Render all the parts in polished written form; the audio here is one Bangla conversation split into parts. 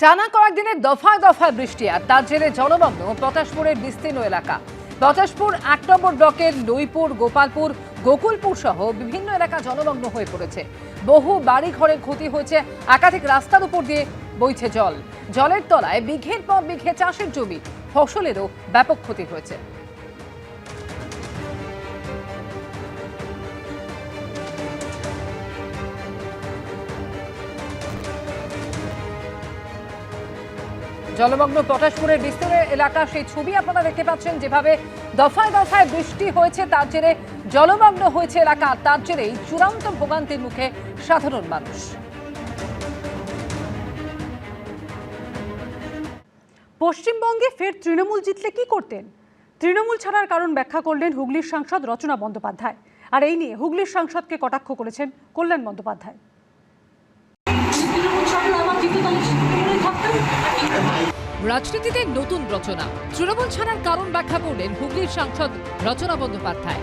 টানা কয়েকদিনের দফায় দফায় বৃষ্টি আর তার জেরে জলমগ্ন পটাশপুরের বিস্তীর্ণ এলাকা। পটাশপুর ১ নম্বর ব্লকের নইপুর, গোপালপুর, গোকুলপুর সহ বিভিন্ন এলাকা জলমগ্ন হয়ে পড়েছে। বহু বাড়ি ঘরের ক্ষতি হয়েছে, একাধিক রাস্তার উপর দিয়ে বইছে জল। জলের তলায় বিঘের পর বিঘে চাষের জমি, ফসলেরও ব্যাপক ক্ষতি হয়েছে। জলমগ্ন পটাশপুরের বিস্তীর্ণ এলাকা, সেই ছবি আপনারা দেখতে পাচ্ছেন। যেভাবে দফায় দফায় বৃষ্টি হয়েছে তার জেরে জলমগ্ন হয়েছে এলাকা, তার জেরেই চূড়ান্ত ভোগান্তির মুখে সাধারণ মানুষ। পশ্চিমবঙ্গে ফের তৃণমূল জিতলে কি করতেন? তৃণমূল ছাড়ার কারণ ব্যাখ্যা করলেন হুগলির সাংসদ রচনা বন্দ্যোপাধ্যায়। আর এই নিয়ে হুগলির সাংসদকে কটাক্ষ করেছেন কল্যাণ বন্দ্যোপাধ্যায়। রাজনীতিতে নতুন রচনা, তৃণমূল ছাড়ার কারণ ব্যাখ্যা করলেন হুগলির সাংসদ রচনা বন্দ্যোপাধ্যায়।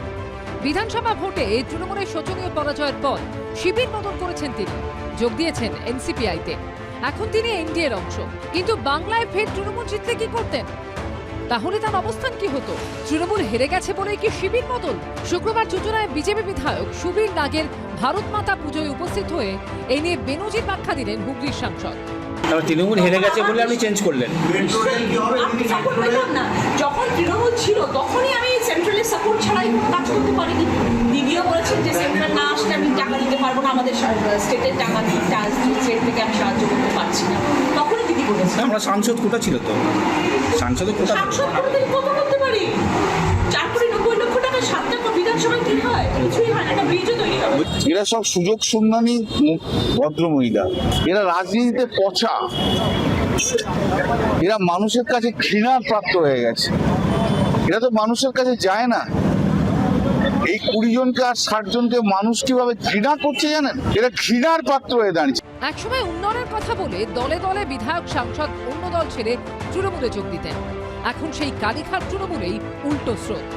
বিধানসভা ভোটে তৃণমূলের শোচনীয় পরাজয়ের পর শিবির বদল করেছেন তিনি, যোগ দিয়েছেন এনসিপিআইতে। এখন তিনি এনডিএর অংশ, কিন্তু বাংলায় ফের তৃণমূল জিতলে কি করতেন? তাহলে তার অবস্থান কি হতো? তৃণমূল হেরে গেছে বলেই কি শিবির বদল? শুক্রবার চুচুড়ায় বিজেপি বিধায়ক সুবীর নাগের ভারত মাতা পুজোয় উপস্থিত হয়ে এই নিয়ে বেনজির ব্যাখ্যা দিলেন হুগলির সাংসদ। তৃণমূল হেরে গেছে বলে আপনি চেঞ্জ করলেন? যখন তৃণমূল ছিল তখনই আমি সেন্ট্রালের সাপোর্ট ছাড়াই কাজ করতে পারিনি। দিদিও বলেছেন যে সেন্ট্রাল না আসলে আমি টাকা দিতে পারবো না, আমাদের স্টেটের টাকা স্টেট থেকে আমি সাহায্য করতে পারছি না, তখনই দিদি বলেছেন। আমরা সাংসদ কোটা ছিল তো, সাংসদের কোটা কত করতে পারি? 4,90 লক্ষ টাকা 7টা বিধানসভায় কি হয়? কিছুই হয় না, একটা ব্রিজও তৈরি হবে। এরা সব সুযোগ সন্ধানী ভদ্র মহিলা, এরা রাজনীতিতে পচা, এরা মানুষের কাছে ঘৃণার পাত্র হয়ে গেছে। এরা তো মানুষের কাছে যায় না। এই 20 জনকে আর 60 জনকে মানুষ কিভাবে ঘৃণা করছে জানেন? এরা ঘৃণার পাত্র হয়ে দাঁড়িয়েছে। একসময় উন্নয়নের কথা বলে দলে দলে বিধায়ক সাংসদ অন্য দল ছেড়ে তৃণমূলে যোগ দিতেন। এখন সেই কালীঘাট তৃণমূলেই উল্টো স্রোত।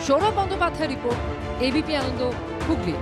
সৌরভ বন্দ্যোপাধ্যায় রিপোর্ট, এবিপি আনন্দ, হুগলি।